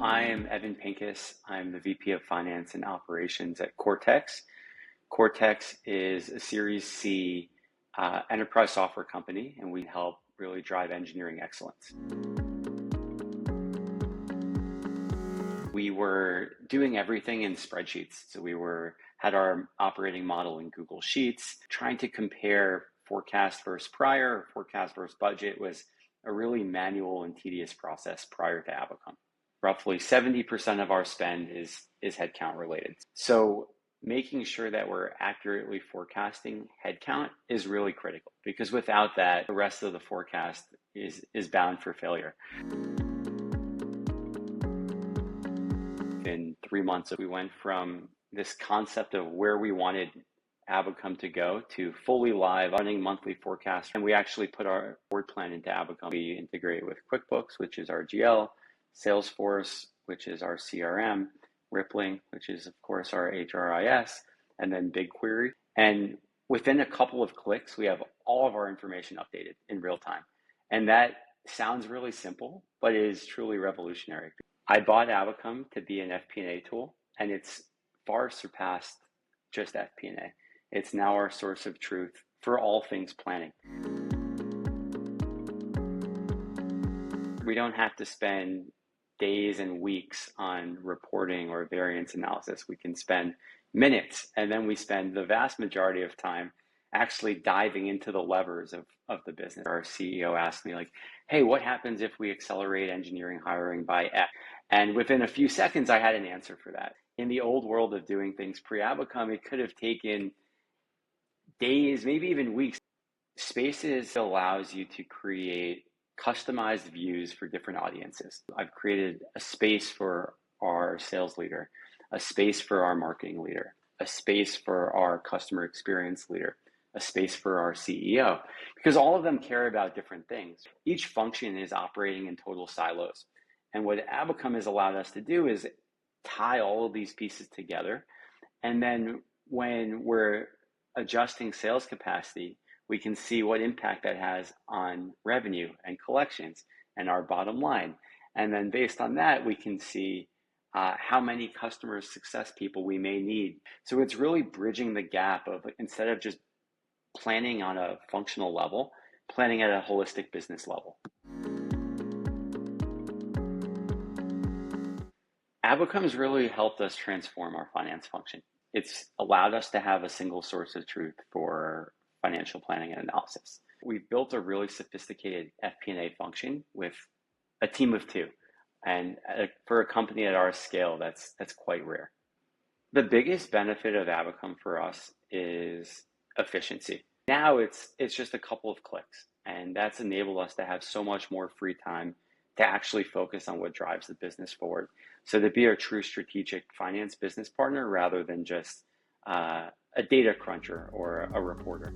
I am Evan Pincus. I'm the VP of Finance and Operations at Cortex. Cortex is a Series C enterprise software company, and we help really drive engineering excellence. We were doing everything in spreadsheets. So we had our operating model in Google Sheets. Trying to compare forecast versus prior, forecast versus budget was a really manual and tedious process prior to Abacum. Roughly 70% of our spend is headcount related. So making sure that we're accurately forecasting headcount is really critical, because without that, the rest of the forecast is bound for failure. In 3 months, we went from this concept of where we wanted Abacum to go to fully live running monthly forecasts. And we actually put our board plan into Abacum. We integrate with QuickBooks, which is our GL, Salesforce, which is our CRM, Rippling, which is, of course, our HRIS, and then BigQuery. And within a couple of clicks, we have all of our information updated in real time. And that sounds really simple, but it is truly revolutionary. I bought Abacum to be an FP&A tool, and it's far surpassed just FP&A. It's now our source of truth for all things planning. We don't have to spend days and weeks on reporting or variance analysis. We can spend minutes, and then we spend the vast majority of time actually diving into the levers of the business. Our CEO asked me, like, hey, what happens if we accelerate engineering hiring by X? And within a few seconds, I had an answer for that. In the old world of doing things pre-Abacum, it could have taken days, maybe even weeks. Spaces allows you to create customized views for different audiences. I've created a space for our sales leader, a space for our marketing leader, a space for our customer experience leader, a space for our CEO, because all of them care about different things. Each function is operating in total silos. And what Abacum has allowed us to do is tie all of these pieces together. And then when we're adjusting sales capacity, we can see what impact that has on revenue and collections and our bottom line. And then based on that, we can see how many customer success people we may need. So it's really bridging the gap of, instead of just planning on a functional level, planning at a holistic business level. Abacum's really helped us transform our finance function. It's allowed us to have a single source of truth for financial planning and analysis. We've built a really sophisticated FP&A function with a team of two. And for a company at our scale, that's quite rare. The biggest benefit of Abacum for us is efficiency. Now it's just a couple of clicks, and that's enabled us to have so much more free time to actually focus on what drives the business forward. So to be a true strategic finance business partner rather than just a data cruncher or a reporter.